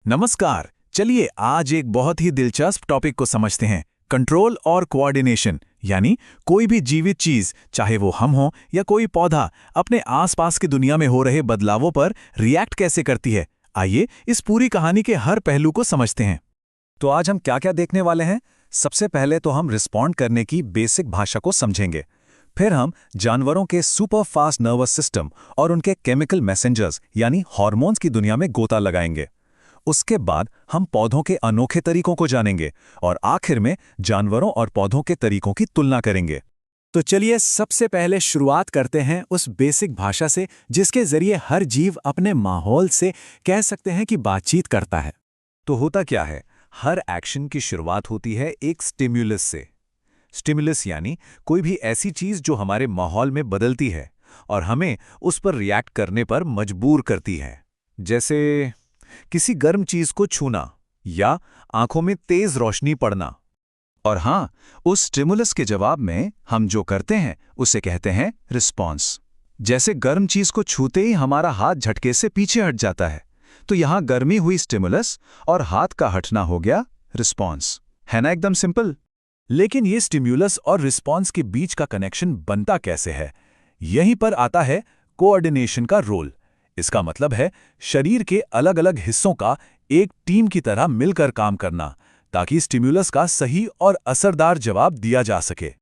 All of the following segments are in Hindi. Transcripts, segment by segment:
नमस्कार। चलिए आज एक बहुत ही दिलचस्प टॉपिक को समझते हैं, कंट्रोल और कोऑर्डिनेशन। यानी कोई भी जीवित चीज, चाहे वो हम हो या कोई पौधा, अपने आसपास की दुनिया में हो रहे बदलावों पर रिएक्ट कैसे करती है। आइए इस पूरी कहानी के हर पहलू को समझते हैं। तो आज हम क्या-क्या देखने वाले हैं? सबसे पहले तो हम रिस्पॉन्ड करने की बेसिक भाषा को समझेंगे। फिर हम जानवरों के सुपर फास्ट नर्वस सिस्टम और उनके केमिकल मैसेंजर्स यानी हार्मोन्स की दुनिया में गोता लगाएंगे। उसके बाद हम पौधों के अनोखे तरीकों को जानेंगे और आखिर में जानवरों और पौधों के तरीकों की तुलना करेंगे। तो चलिए सबसे पहले शुरुआत करते हैं उस बेसिक भाषा से जिसके जरिए हर जीव अपने माहौल से कह सकते हैं कि बातचीत करता है। तो होता क्या है, हर एक्शन की शुरुआत होती है एक स्टिम्युलस से। स्टिम्युलस यानी कोई भी ऐसी चीज जो हमारे माहौल में बदलती है और हमें उस पर रिएक्ट करने पर मजबूर करती है। जैसे किसी गर्म चीज को छूना या आंखों में तेज रोशनी पड़ना। और हाँ, उस स्टिमुलस के जवाब में हम जो करते हैं उसे कहते हैं रिस्पॉन्स। जैसे गर्म चीज को छूते ही हमारा हाथ झटके से पीछे हट जाता है, तो यहां गर्मी हुई स्टिमुलस और हाथ का हटना हो गया रिस्पॉन्स। है ना एकदम सिंपल। लेकिन ये स्टिम्युलस और रिस्पॉन्स के बीच का कनेक्शन बनता कैसे है? यहीं पर आता है कोऑर्डिनेशन का रोल। इसका मतलब है शरीर के अलग अलग हिस्सों का एक टीम की तरह मिलकर काम करना, ताकि स्टिम्युलस का सही और असरदार जवाब दिया जा सके।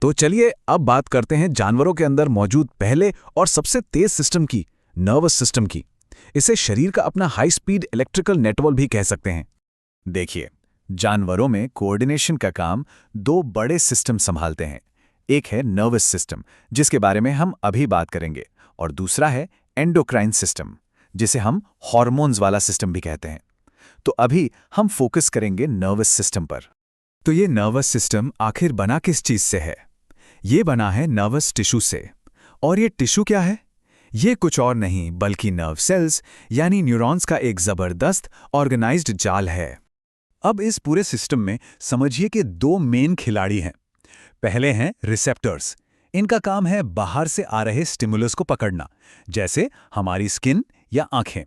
तो चलिए अब बात करते हैं जानवरों के अंदर मौजूद पहले और सबसे तेज सिस्टम की, नर्वस सिस्टम की। इसे शरीर का अपना हाई स्पीड इलेक्ट्रिकल नेटवर्क भी कह सकते हैं। देखिए, जानवरों में कोऑर्डिनेशन का काम दो बड़े सिस्टम संभालते हैं। एक है नर्वस सिस्टम, जिसके बारे में हम अभी बात करेंगे, और दूसरा है एंडोक्राइन सिस्टम, जिसे हम हार्मोन्स वाला सिस्टम भी कहते हैं। तो अभी हम फोकस करेंगे नर्वस सिस्टम पर। तो ये नर्वस सिस्टम आखिर बना किस चीज से है? ये बना है नर्वस टिश्यू से। और ये टिश्यू क्या है? ये कुछ और नहीं बल्कि नर्व सेल्स यानी न्यूरॉन्स का एक जबरदस्त ऑर्गेनाइज्ड जाल है। अब इस पूरे सिस्टम में समझिए कि दो मेन खिलाड़ी हैं। पहले हैं रिसेप्टर्स। इनका काम है बाहर से आ रहे स्टिमुलस को पकड़ना, जैसे हमारी स्किन या आंखें।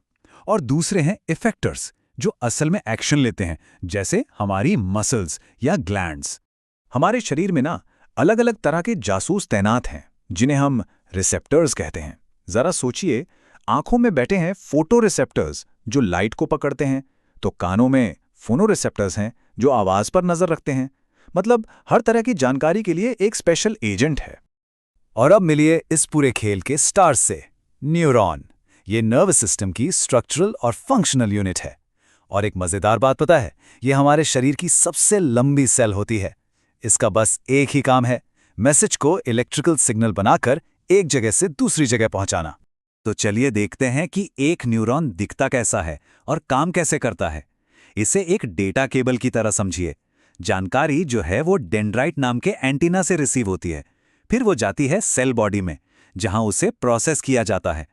और दूसरे हैं इफेक्टर्स, जो असल में एक्शन लेते हैं, जैसे हमारी मसल्स या ग्लैंड्स। हमारे शरीर में ना अलग अलग तरह के जासूस तैनात हैं, जिन्हें हम रिसेप्टर्स कहते हैं। जरा सोचिए, आंखों में बैठे हैं फोटो रिसेप्टर्स जो लाइट को पकड़ते हैं, तो कानों में फोनो रिसेप्टर्स हैं जो आवाज पर नजर रखते हैं। मतलब हर तरह की जानकारी के लिए एक स्पेशल एजेंट है। और अब मिलिए इस पूरे खेल के स्टार से, न्यूरॉन। ये नर्वस सिस्टम की स्ट्रक्चरल और फंक्शनल यूनिट है। और एक मजेदार बात पता है, ये हमारे शरीर की सबसे लंबी सेल होती है। इसका बस एक ही काम है, मैसेज को इलेक्ट्रिकल सिग्नल बनाकर एक जगह से दूसरी जगह पहुंचाना। तो चलिए देखते हैं कि एक न्यूरॉन दिखता कैसा है और काम कैसे करता है। इसे एक डेटा केबल की तरह समझिए। जानकारी जो है वो डेंड्राइट नाम के एंटीना से रिसीव होती है, फिर वो जाती है सेल बॉडी में, जहां उसे प्रोसेस किया जाता है,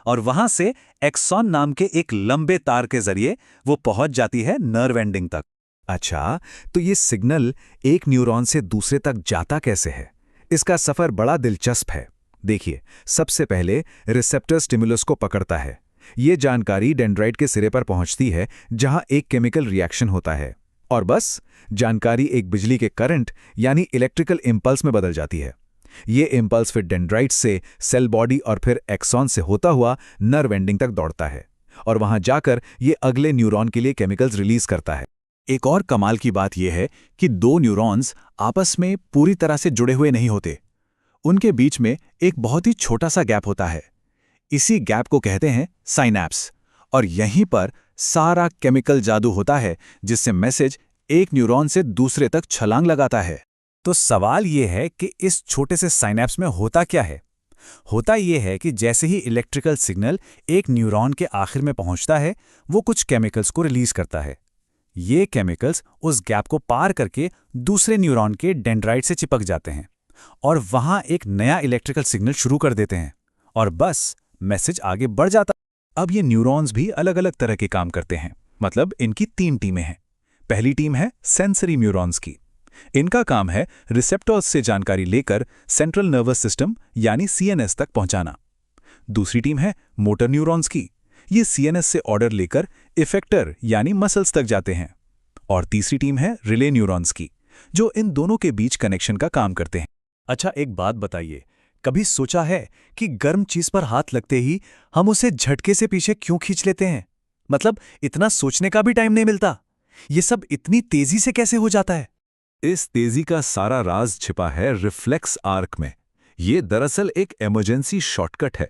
और वहां से एक्सॉन नाम के एक लंबे तार के जरिए वो पहुंच जाती है नर्व एंडिंग तक। अच्छा, तो ये सिग्नल एक न्यूरॉन से दूसरे तक जाता कैसे है? इसका सफर बड़ा दिलचस्प है। देखिए, सबसे पहले रिसेप्टर स्टिमुलस को पकड़ता है। ये जानकारी डेंड्राइट के सिरे पर पहुंचती है, जहां एक केमिकल रिएक्शन होता है, और बस जानकारी एक बिजली के करंट यानी इलेक्ट्रिकल इंपल्स में बदल जाती है। ये इंपल्स फिर डेंड्राइट से सेल बॉडी और फिर एक्सॉन से होता हुआ नर्व एंडिंग तक दौड़ता है, और वहां जाकर ये अगले न्यूरॉन के लिए केमिकल्स रिलीज करता है। एक और कमाल की बात यह है कि दो न्यूरॉन्स आपस में पूरी तरह से जुड़े हुए नहीं होते। उनके बीच में एक बहुत ही छोटा सा गैप होता है। इसी गैप को कहते हैं साइनैप्स, और यहीं पर सारा केमिकल जादू होता है, जिससे मैसेज एक न्यूरॉन से दूसरे तक छलांग लगाता है। तो सवाल यह है कि इस छोटे से साइनैप्स में होता क्या है? होता यह है कि जैसे ही इलेक्ट्रिकल सिग्नल एक न्यूरॉन के आखिर में पहुंचता है, वो कुछ केमिकल्स को रिलीज करता है। ये केमिकल्स उस गैप को पार करके दूसरे न्यूरॉन के डेंड्राइट से चिपक जाते हैं, और वहां एक नया इलेक्ट्रिकल सिग्नल शुरू कर देते हैं, और बस मैसेज आगे बढ़ जाता। अब ये न्यूरॉन्स भी अलग अलग तरह के काम करते हैं। मतलब इनकी 3 टीमें हैं। पहली टीम है सेंसरी न्यूरॉन्स की। इनका काम है रिसेप्टर्स से जानकारी लेकर सेंट्रल नर्वस सिस्टम यानी सीएनएस तक पहुंचाना। दूसरी टीम है मोटर न्यूरॉन्स की। ये सीएनएस से ऑर्डर लेकर इफेक्टर यानी मसल्स तक जाते हैं। और तीसरी टीम है रिले न्यूरॉन्स की, जो इन दोनों के बीच कनेक्शन का काम करते हैं। अच्छा, एक बात बताइए, कभी सोचा है कि गर्म चीज पर हाथ लगते ही हम उसे झटके से पीछे क्यों खींच लेते हैं? मतलब इतना सोचने का भी टाइम नहीं मिलता। ये सब इतनी तेजी से कैसे हो जाता है? इस तेजी का सारा राज छिपा है रिफ्लेक्स आर्क में। ये दरअसल एक इमरजेंसी शॉर्टकट है।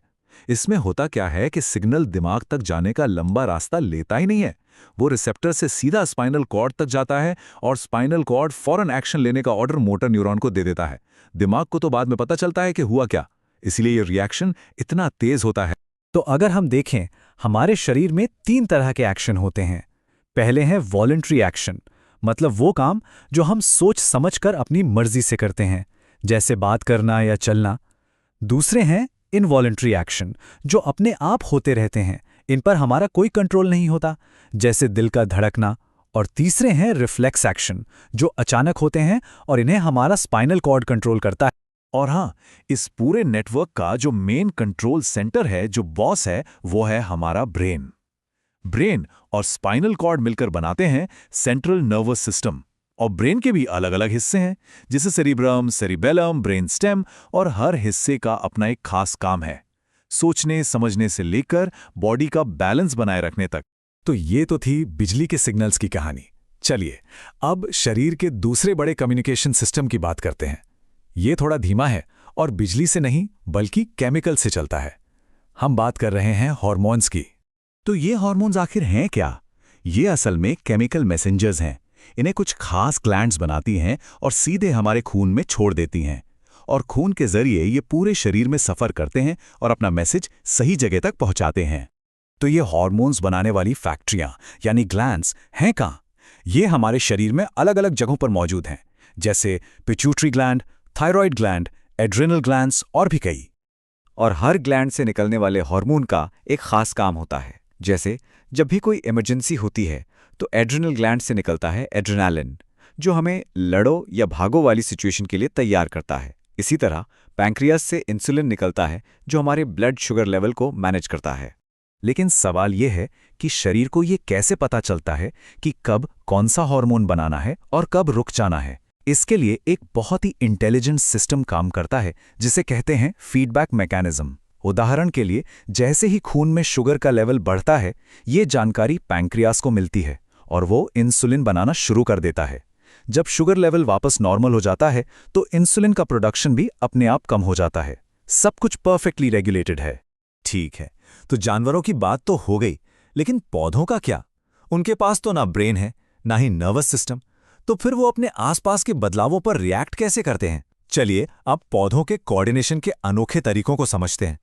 इसमें होता क्या है कि सिग्नल दिमाग तक जाने का लंबा रास्ता लेता ही नहीं है। वो रिसेप्टर से सीधा स्पाइनल कॉर्ड तक जाता है और स्पाइनल कॉर्ड फौरन एक्शन लेने का ऑर्डर मोटर न्यूरॉन को दे देता है। दिमाग को तो बाद में पता चलता है कि हुआ क्या, इसलिए ये रिएक्शन इतना तेज होता है। तो अगर हम देखें, हमारे शरीर में 3 तरह के एक्शन होते हैं। पहले है वॉलंटरी एक्शन, मतलब वो काम जो हम सोच समझकर अपनी मर्जी से करते हैं, जैसे बात करना या चलना। दूसरे हैं इनवॉलंटरी एक्शन, जो अपने आप होते रहते हैं, इन पर हमारा कोई कंट्रोल नहीं होता, जैसे दिल का धड़कना। और तीसरे हैं रिफ्लेक्स एक्शन, जो अचानक होते हैं और इन्हें हमारा स्पाइनल कॉर्ड कंट्रोल करता है। और हाँ, इस पूरे नेटवर्क का जो मेन कंट्रोल सेंटर है, जो बॉस है, वो है हमारा ब्रेन। ब्रेन और स्पाइनल कॉर्ड मिलकर बनाते हैं सेंट्रल नर्वस सिस्टम। और ब्रेन के भी अलग अलग हिस्से हैं, जैसे सेरिब्रम, सेरिबेलम, ब्रेन स्टेम, और हर हिस्से का अपना एक खास काम है, सोचने समझने से लेकर बॉडी का बैलेंस बनाए रखने तक। तो ये तो थी बिजली के सिग्नल्स की कहानी। चलिए, अब शरीर के दूसरे बड़े कम्युनिकेशन सिस्टम की बात करते हैं। ये थोड़ा धीमा है और बिजली से नहीं बल्कि केमिकल से चलता है। हम बात कर रहे हैं हार्मोन्स की। तो ये हार्मोन्स आखिर हैं क्या? ये असल में केमिकल मैसेंजर्स हैं। इन्हें कुछ खास ग्लैंड्स बनाती हैं और सीधे हमारे खून में छोड़ देती हैं। और खून के जरिए ये पूरे शरीर में सफ़र करते हैं और अपना मैसेज सही जगह तक पहुंचाते हैं। तो ये हार्मोन्स बनाने वाली फैक्ट्रियां यानी ग्लैंड्स हैं कहाँ? ये हमारे शरीर में अलग अलग जगहों पर मौजूद हैं, जैसे pituitary gland, thyroid gland, adrenal glands और भी कई। और हर ग्लैंड से निकलने वाले हार्मोन का एक खास काम होता है। जैसे जब भी कोई इमरजेंसी होती है तो एड्रिनल ग्लैंड से निकलता है एड्रेनालिन, जो हमें लड़ो या भागो वाली सिचुएशन के लिए तैयार करता है। इसी तरह पैंक्रियास से इंसुलिन निकलता है, जो हमारे ब्लड शुगर लेवल को मैनेज करता है। लेकिन सवाल यह है कि शरीर को ये कैसे पता चलता है कि कब कौन सा हार्मोन बनाना है और कब रुक जाना है? इसके लिए एक बहुत ही इंटेलिजेंट सिस्टम काम करता है, जिसे कहते हैं फीडबैक मैकेनिज्म। उदाहरण के लिए, जैसे ही खून में शुगर का लेवल बढ़ता है, ये जानकारी पैंक्रियास को मिलती है और वो इंसुलिन बनाना शुरू कर देता है। जब शुगर लेवल वापस नॉर्मल हो जाता है तो इंसुलिन का प्रोडक्शन भी अपने आप कम हो जाता है। सब कुछ परफेक्टली रेगुलेटेड है। ठीक है, तो जानवरों की बात तो हो गई, लेकिन पौधों का क्या? उनके पास तो ना ब्रेन है, ना ही नर्वस सिस्टम, तो फिर वो अपने आसपास के बदलावों पर रिएक्ट कैसे करते हैं? चलिए अब पौधों के कोऑर्डिनेशन के अनोखे तरीकों को समझते हैं।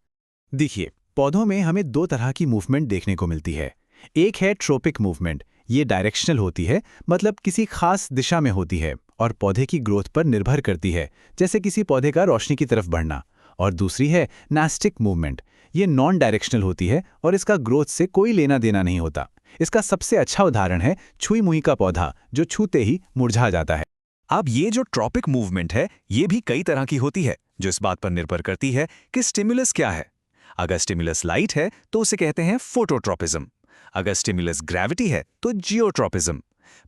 देखिए, पौधों में हमें 2 तरह की मूवमेंट देखने को मिलती है। एक है ट्रोपिक मूवमेंट, ये डायरेक्शनल होती है, मतलब किसी खास दिशा में होती है और पौधे की ग्रोथ पर निर्भर करती है, जैसे किसी पौधे का रोशनी की तरफ बढ़ना। और दूसरी है नास्टिक मूवमेंट, ये नॉन डायरेक्शनल होती है और इसका ग्रोथ से कोई लेना देना नहीं होता। इसका सबसे अच्छा उदाहरण है छुई मुई का पौधा, जो छूते ही मुरझा जाता है। अब ये जो ट्रॉपिक मूवमेंट है, ये भी कई तरह की होती है, जो इस बात पर निर्भर करती है कि स्टिमुलस क्या है। अगर स्टिमुलस लाइट है तो उसे कहते हैं फोटोट्रॉपिज्म। अगर स्टिमुलस ग्रेविटी है तो जियोट्रॉपिज्म।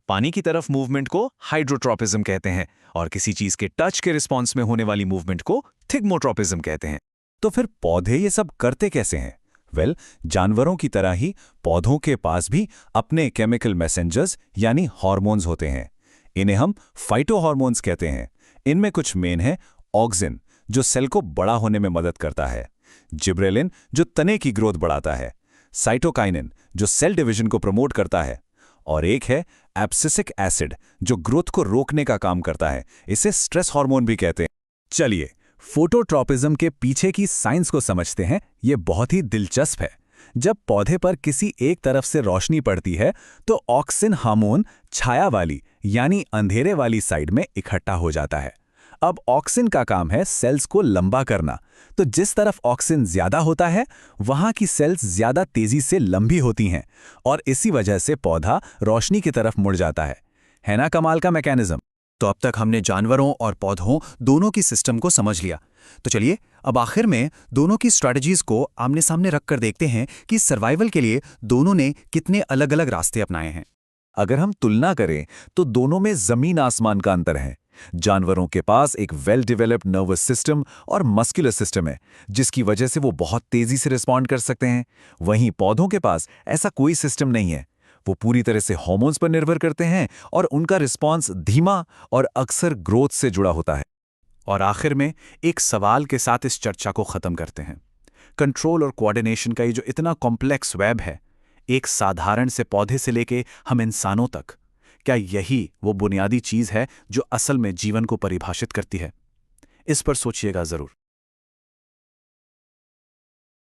पानी की तरफ मूवमेंट को हाइड्रोट्रॉपिज्म कहते हैं और किसी चीज के टच के रिस्पॉन्स में होने वाली मूवमेंट को थिग्मोट्रॉपिज्म कहते हैं। तो फिर पौधे ये सब करते कैसे हैं? वेल, जानवरों की तरह ही पौधों के पास भी अपने केमिकल मैसेंजर्स यानी हार्मोन्स होते हैं। इन्हें हम फाइटोहार्मोन्स कहते हैं। इनमें कुछ मेन है ऑक्सिन, जो सेल को बड़ा होने में मदद करता है, जिब्रेलिन, जो तने की ग्रोथ बढ़ाता है, साइटोकाइनिन, जो सेल डिवीजन को प्रमोट करता है, और एक है एब्सिसिक एसिड, जो ग्रोथ को रोकने का काम करता है। इसे स्ट्रेस हार्मोन भी कहते हैं। चलिए, फोटोट्रॉपिज्म के पीछे की साइंस को समझते हैं। ये बहुत ही दिलचस्प है। जब पौधे पर किसी एक तरफ से रोशनी पड़ती है तो ऑक्सिन हार्मोन छाया वाली यानी अंधेरे वाली साइड में इकट्ठा हो जाता है। अब ऑक्सिन का काम है सेल्स को लंबा करना, तो जिस तरफ ऑक्सिन ज्यादा होता है वहां की सेल्स ज्यादा तेजी से लंबी होती हैं और इसी वजह से पौधा रोशनी की तरफ मुड़ जाता है ना कमाल का मैकेनिज्म? तो अब तक हमने जानवरों और पौधों दोनों की सिस्टम को समझ लिया, तो चलिए अब आखिर में दोनों की स्ट्रैटेजीज को आमने सामने रखकर देखते हैं कि सर्वाइवल के लिए दोनों ने कितने अलग अलग रास्ते अपनाए हैं। अगर हम तुलना करें तो दोनों में जमीन आसमान का अंतर है। जानवरों के पास एक वेल डेवलप्ड नर्वस सिस्टम और मस्कुलर सिस्टम है, जिसकी वजह से वो बहुत तेजी से रिस्पॉन्ड कर सकते हैं। वहीं पौधों के पास ऐसा कोई सिस्टम नहीं है। वो पूरी तरह से हार्मोन्स पर निर्भर करते हैं और उनका रिस्पॉन्स धीमा और अक्सर ग्रोथ से जुड़ा होता है। और आखिर में एक सवाल के साथ इस चर्चा को खत्म करते हैं। कंट्रोल और कोऑर्डिनेशन का ये जो इतना कॉम्प्लेक्स वेब है, एक साधारण से पौधे से लेके हम इंसानों तक, क्या यही वो बुनियादी चीज है जो असल में जीवन को परिभाषित करती है? इस पर सोचिएगा जरूर।